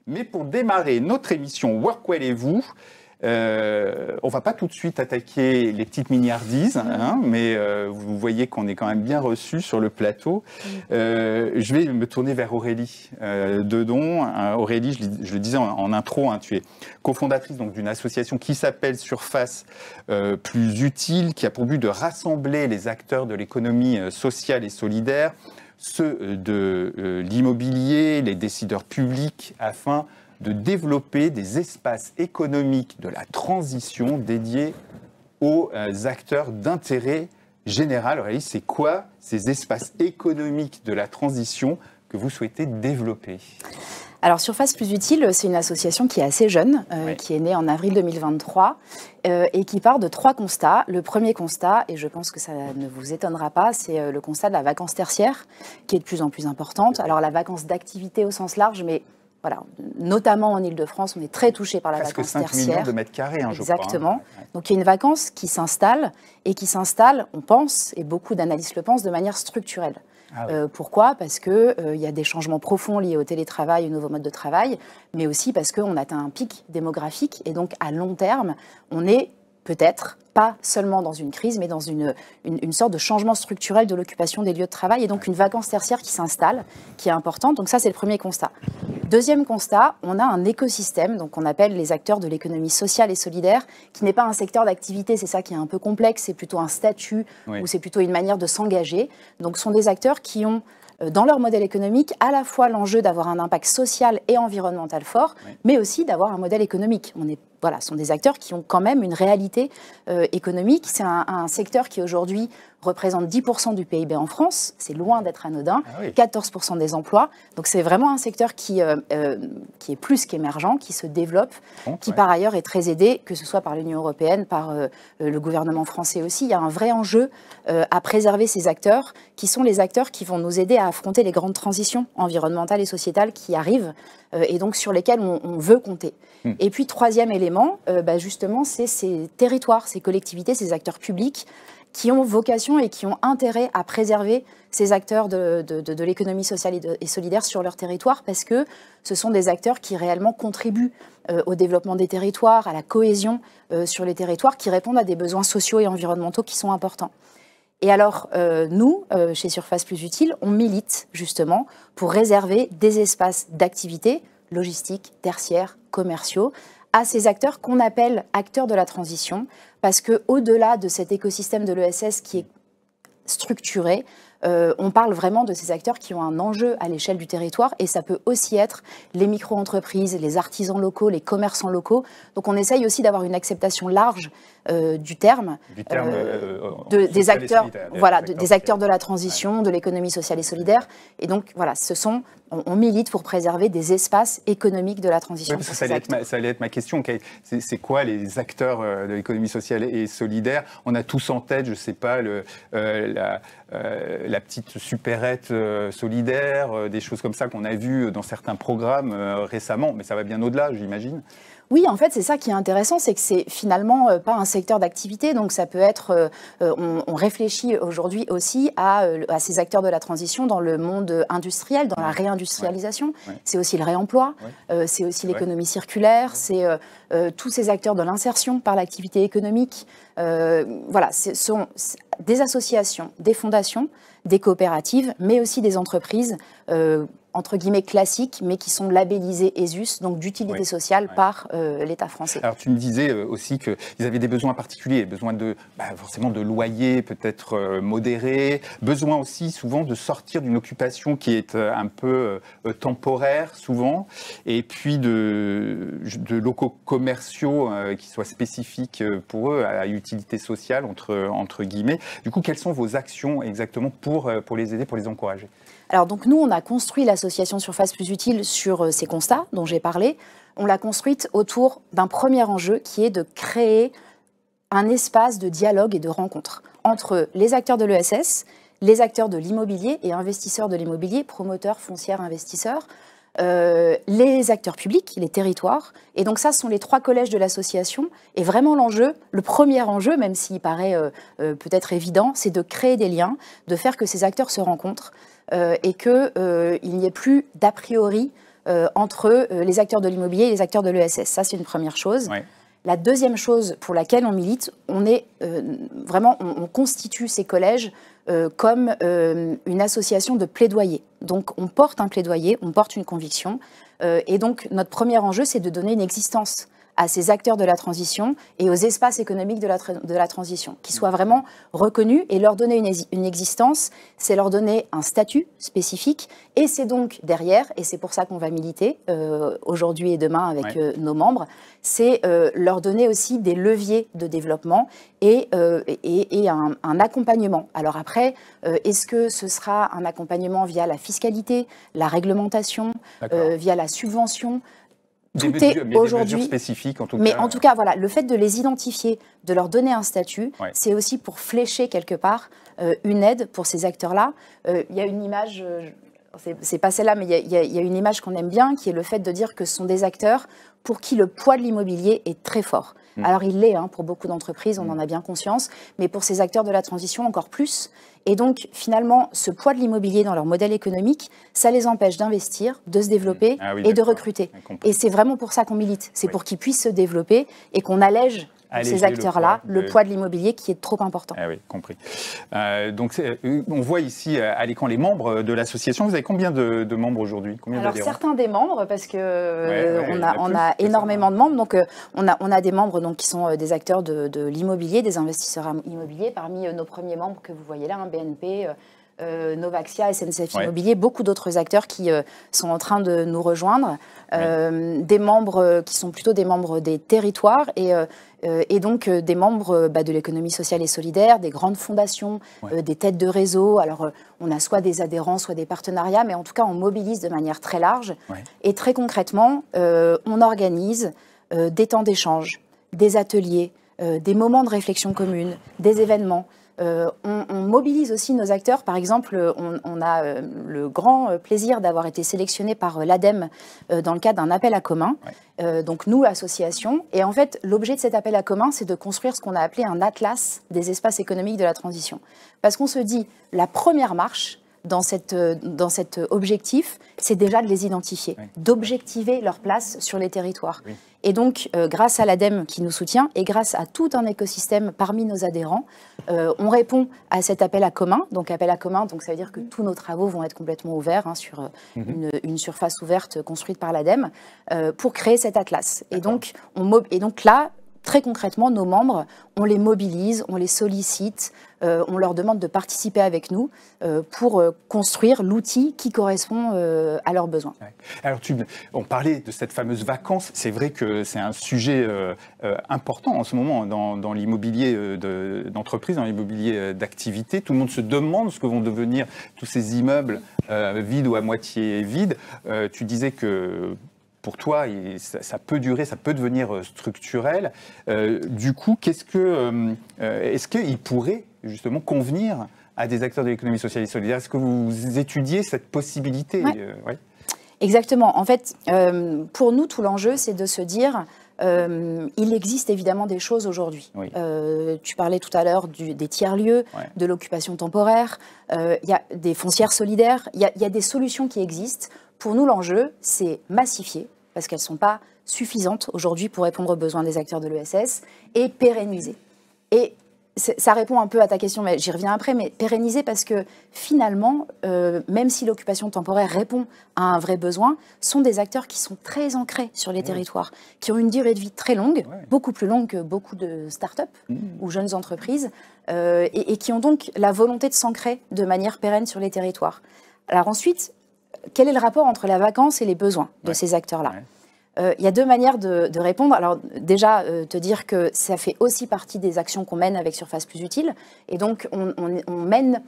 Mais pour démarrer notre émission Workwell et vous, on ne va pas tout de suite attaquer les petites milliardises, hein, mais vous voyez qu'on est quand même bien reçus sur le plateau. Je vais me tourner vers Aurélie Dedon. Aurélie, je le disais en intro, hein, tu es cofondatrice d'une association qui s'appelle Surface Plus Utile, qui a pour but de rassembler les acteurs de l'économie sociale et solidaire, ceux de l'immobilier, les décideurs publics, afin de développer des espaces économiques de la transition dédiés aux acteurs d'intérêt général. Aurélie, c'est quoi ces espaces économiques de la transition que vous souhaitez développer ? Alors, Surface Plus Utile, c'est une association qui est assez jeune, qui est née en avril 2023 et qui part de 3 constats. Le premier constat, et je pense que ça ne vous étonnera pas, c'est le constat de la vacance tertiaire, qui est de plus en plus importante. Alors, la vacance d'activité au sens large, mais voilà, notamment en Île-de-France, on est très touché par la vacance tertiaire. Presque 5 millions de mètres carrés, hein, je crois. Exactement. Donc, il y a une vacance qui s'installe, et qui s'installe, on pense, et beaucoup d'analystes le pensent, de manière structurelle. Ah oui. Pourquoi ? Parce qu'il y a des changements profonds liés au télétravail, aux nouveaux modes de travail, mais aussi parce qu'on atteint un pic démographique, et donc à long terme, on est peut-être pas seulement dans une crise, mais dans une sorte de changement structurel de l'occupation des lieux de travail, et donc une vacance tertiaire qui s'installe, qui est importante. Donc ça, c'est le premier constat. Deuxième constat, on a un écosystème, donc on appelle les acteurs de l'économie sociale et solidaire, qui n'est pas un secteur d'activité, c'est ça qui est un peu complexe, c'est plutôt un statut, ou c'est plutôt une manière de s'engager. Donc ce sont des acteurs qui ont dans leur modèle économique à la fois l'enjeu d'avoir un impact social et environnemental fort, mais aussi d'avoir un modèle économique. Voilà, ce sont des acteurs qui ont quand même une réalité économique. C'est un secteur qui aujourd'hui représente 10% du PIB en France, c'est loin d'être anodin, 14% des emplois. Donc c'est vraiment un secteur qui est plus qu'émergent, qui se développe, qui par ailleurs est très aidé, que ce soit par l'Union européenne, par le gouvernement français aussi. Il y a un vrai enjeu à préserver ces acteurs, qui sont les acteurs qui vont nous aider à affronter les grandes transitions environnementales et sociétales qui arrivent, et donc sur lesquelles on veut compter. Et puis, troisième élément, justement, c'est ces territoires, ces collectivités, ces acteurs publics qui ont vocation et qui ont intérêt à préserver ces acteurs de l'économie sociale et solidaire sur leur territoire, parce que ce sont des acteurs qui réellement contribuent au développement des territoires, à la cohésion sur les territoires, qui répondent à des besoins sociaux et environnementaux qui sont importants. Et alors, nous, chez Surface Plus Utile, on milite justement pour réserver des espaces d'activité logistiques, tertiaires, commerciaux, à ces acteurs qu'on appelle acteurs de la transition, parce qu'au-delà de cet écosystème de l'ESS qui est structuré, on parle vraiment de ces acteurs qui ont un enjeu à l'échelle du territoire, et ça peut aussi être les micro-entreprises, les artisans locaux, les commerçants locaux. Donc on essaye aussi d'avoir une acceptation large du terme, des acteurs, des acteurs de la transition, de l'économie sociale et solidaire. Et donc voilà, on milite pour préserver des espaces économiques de la transition. Oui, parce que ça allait être ma question. C'est quoi les acteurs de l'économie sociale et solidaire ? On a tous en tête, je ne sais pas, la petite supérette solidaire, des choses comme ça qu'on a vues dans certains programmes récemment, mais ça va bien au-delà, j'imagine. Oui, en fait, c'est ça qui est intéressant, c'est que c'est finalement pas un secteur d'activité, donc ça peut être, on réfléchit aujourd'hui aussi à ces acteurs de la transition dans le monde industriel, dans la réindustrialisation. C'est aussi le réemploi, c'est aussi l'économie circulaire, c'est tous ces acteurs de l'insertion par l'activité économique. Voilà, ce sont des associations, des fondations, des coopératives, mais aussi des entreprises entre guillemets classiques, mais qui sont labellisés ESUS, donc d'utilité sociale par l'État français. Alors tu me disais aussi qu'ils avaient des besoins particuliers, besoin forcément de loyers peut-être modérés, besoin aussi souvent de sortir d'une occupation qui est un peu temporaire souvent, et puis de locaux commerciaux qui soient spécifiques pour eux, à utilité sociale entre guillemets. Du coup, quelles sont vos actions exactement pour les aider, pour les encourager ? Alors donc nous, on a construit l'association Surface Plus Utile sur ces constats dont j'ai parlé. On l'a construite autour d'un premier enjeu qui est de créer un espace de dialogue et de rencontre entre les acteurs de l'ESS, les acteurs de l'immobilier et investisseurs de l'immobilier, promoteurs, foncières, investisseurs, les acteurs publics, les territoires. Et donc ça, ce sont les 3 collèges de l'association. Et vraiment l'enjeu, le premier enjeu, même s'il paraît peut-être évident, c'est de créer des liens, de faire que ces acteurs se rencontrent et qu'il n'y ait plus d'a priori entre les acteurs de l'immobilier et les acteurs de l'ESS. Ça, c'est une première chose. Ouais. La deuxième chose pour laquelle on milite, on constitue ces collèges comme une association de plaidoyer. Donc on porte un plaidoyer, on porte une conviction, et donc notre premier enjeu, c'est de donner une existence à ces acteurs de la transition et aux espaces économiques de la transition, qui soient vraiment reconnus, et leur donner une existence, c'est leur donner un statut spécifique, et c'est donc derrière, et c'est pour ça qu'on va militer aujourd'hui et demain avec nos membres, c'est leur donner aussi des leviers de développement et un accompagnement. Alors après, est-ce que ce sera un accompagnement via la fiscalité, la réglementation, via la subvention ? Tout est aujourd'hui spécifique, en tout cas. Mais en tout cas, voilà, le fait de les identifier, de leur donner un statut, c'est aussi pour flécher quelque part une aide pour ces acteurs-là. Il y a une image, c'est pas celle-là, mais il y a une image qu'on aime bien, qui est le fait de dire que ce sont des acteurs pour qui le poids de l'immobilier est très fort. Alors il l'est pour beaucoup d'entreprises, on en a bien conscience, mais pour ces acteurs de la transition encore plus. Et donc finalement, ce poids de l'immobilier dans leur modèle économique, ça les empêche d'investir, de se développer et de recruter. Et c'est vraiment pour ça qu'on milite, c'est pour qu'ils puissent se développer et qu'on allège ces acteurs-là, le poids de l'immobilier qui est trop important. Ah oui, compris. Donc, on voit ici à l'écran les membres de l'association. Vous avez combien de membres aujourd'hui? Alors, certains des membres, parce qu'on a énormément de membres. Donc, on a des membres qui sont des acteurs de l'immobilier, des investisseurs immobiliers. Parmi nos premiers membres que vous voyez là, BNP, Novaxia, SNCF Immobilier, beaucoup d'autres acteurs qui sont en train de nous rejoindre, des membres qui sont plutôt des membres des territoires et donc des membres de l'économie sociale et solidaire, des grandes fondations, des têtes de réseau. Alors on a soit des adhérents, soit des partenariats, mais en tout cas on mobilise de manière très large. Et très concrètement, on organise des temps d'échange, des ateliers, des moments de réflexion commune, des événements. On mobilise aussi nos acteurs. Par exemple, on a le grand plaisir d'avoir été sélectionné par l'ADEME dans le cadre d'un appel à commun. Donc nous, association. Et en fait, l'objet de cet appel à commun, c'est de construire ce qu'on a appelé un atlas des espaces économiques de la transition. Parce qu'on se dit, la première marche dans cet objectif, c'est déjà de les identifier, d'objectiver leur place sur les territoires. Et donc, grâce à l'ADEME qui nous soutient et grâce à tout un écosystème parmi nos adhérents, on répond à cet appel à commun. Donc, appel à commun, donc ça veut dire que tous nos travaux vont être complètement ouverts sur une surface ouverte construite par l'ADEME pour créer cet atlas. Et donc là, très concrètement, nos membres, on les mobilise, on les sollicite, on leur demande de participer avec nous pour construire l'outil qui correspond à leurs besoins. Alors, on parlait de cette fameuse vacance. C'est vrai que c'est un sujet important en ce moment dans l'immobilier d'entreprise, dans l'immobilier d'activité. Tout le monde se demande ce que vont devenir tous ces immeubles vides ou à moitié vides. Tu disais que pour toi, ça peut durer, ça peut devenir structurel. Du coup, est-ce qu'il pourrait justement convenir à des acteurs de l'économie sociale et solidaire? Est-ce que vous étudiez cette possibilité? Exactement. En fait, pour nous, tout l'enjeu, c'est de se dire, il existe évidemment des choses aujourd'hui. Tu parlais tout à l'heure des tiers-lieux, de l'occupation temporaire, il y a des foncières solidaires, il y a des solutions qui existent. Pour nous, l'enjeu, c'est massifier, parce qu'elles ne sont pas suffisantes aujourd'hui pour répondre aux besoins des acteurs de l'ESS, et pérenniser. Et ça répond un peu à ta question, mais j'y reviens après, mais pérenniser parce que finalement, même si l'occupation temporaire répond à un vrai besoin, sont des acteurs qui sont très ancrés sur les territoires, qui ont une durée de vie très longue, beaucoup plus longue que beaucoup de start-up ou jeunes entreprises, et qui ont donc la volonté de s'ancrer de manière pérenne sur les territoires. Alors ensuite, quel est le rapport entre la vacance et les besoins de ces acteurs-là? Il y a deux manières de répondre. Alors déjà, te dire que ça fait aussi partie des actions qu'on mène avec Surface Plus Utile. Et donc, on mène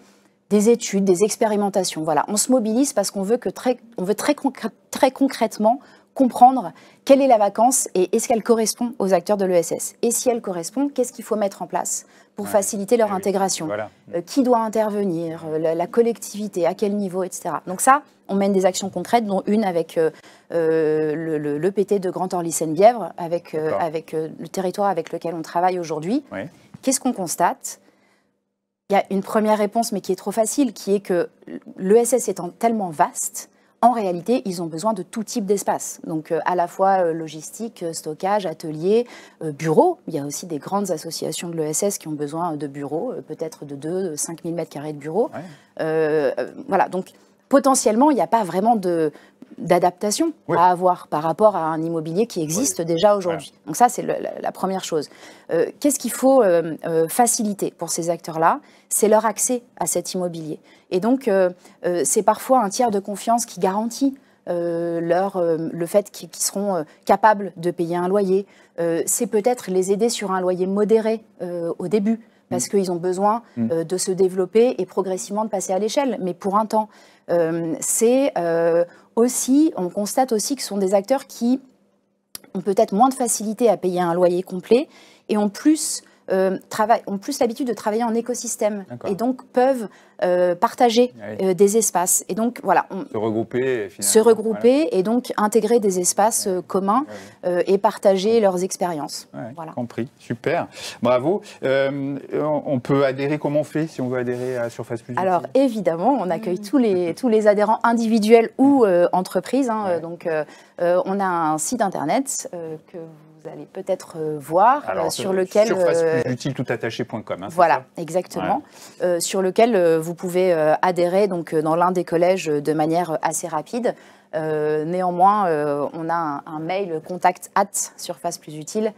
des études, des expérimentations. Voilà, on se mobilise parce qu'on veut très concrètement comprendre quelle est la vacance et est-ce qu'elle correspond aux acteurs de l'ESS. Et si elle correspond, qu'est-ce qu'il faut mettre en place pour faciliter leur intégration? Qui doit intervenir? La collectivité? À quel niveau? Etc. Donc ça, on mène des actions concrètes, dont une avec l'EPT de Grand Orly-Seine-Bièvre, avec le territoire avec lequel on travaille aujourd'hui. Qu'est-ce qu'on constate? Il y a une première réponse, mais qui est trop facile, qui est que l'ESS étant tellement vaste, En réalité, ils ont besoin de tout type d'espace. Donc, à la fois logistique, stockage, atelier, bureaux. Il y a aussi des grandes associations de l'ESS qui ont besoin de bureaux, peut-être de 5 000 m² de bureaux. Ouais. Voilà, donc potentiellement, il n'y a pas vraiment d'adaptation à avoir par rapport à un immobilier qui existe déjà aujourd'hui. Donc ça, c'est la première chose. Qu'est-ce qu'il faut faciliter pour ces acteurs-là? C'est leur accès à cet immobilier. Et donc, c'est parfois un tiers de confiance qui garantit le fait qu'ils seront capables de payer un loyer. C'est peut-être les aider sur un loyer modéré au début, parce qu'ils ont besoin de se développer et progressivement de passer à l'échelle, mais pour un temps. Aussi, on constate aussi que ce sont des acteurs qui ont peut-être moins de facilité à payer un loyer complet et ont plus l'habitude de travailler en écosystème et donc peuvent partager des espaces. Et donc, voilà. Se regrouper et donc intégrer des espaces communs et partager leurs expériences. Voilà. Compris, super. Bravo. On peut adhérer, comment on fait si on veut adhérer à Surface Plus Utile? Alors, évidemment, on accueille tous les adhérents individuels ou entreprises. Hein, donc, on a un site internet que vous allez peut-être voir. Alors, sur lequel... surfaceplusutile.com. Voilà, exactement. Sur lequel vous pouvez adhérer donc, dans l'un des collèges de manière assez rapide. Néanmoins, on a un mail contact@surfaceplusutile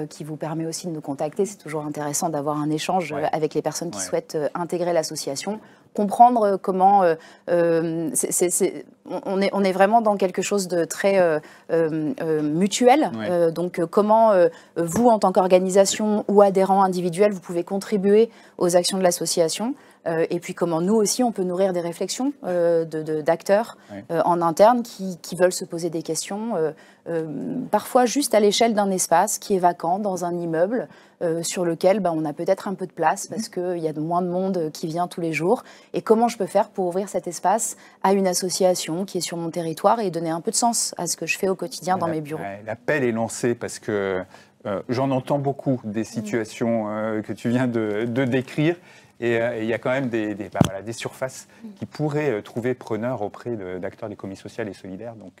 qui vous permet aussi de nous contacter. C'est toujours intéressant d'avoir un échange avec les personnes qui souhaitent intégrer l'association, comprendre comment... on est vraiment dans quelque chose de très mutuel. Donc, comment vous, en tant qu'organisation ou adhérent individuel, vous pouvez contribuer aux actions de l'association. Et puis comment nous aussi, on peut nourrir des réflexions d'acteurs en interne qui veulent se poser des questions, parfois juste à l'échelle d'un espace qui est vacant dans un immeuble sur lequel on a peut-être un peu de place parce qu'il y a moins de monde qui vient tous les jours. Et comment je peux faire pour ouvrir cet espace à une association qui est sur mon territoire et donner un peu de sens à ce que je fais au quotidien dans mes bureaux. L'appel est lancé parce que j'en entends beaucoup des situations que tu viens de décrire. Et il y a quand même des surfaces qui pourraient trouver preneur auprès d'acteurs de l'économie sociale et solidaire. Donc,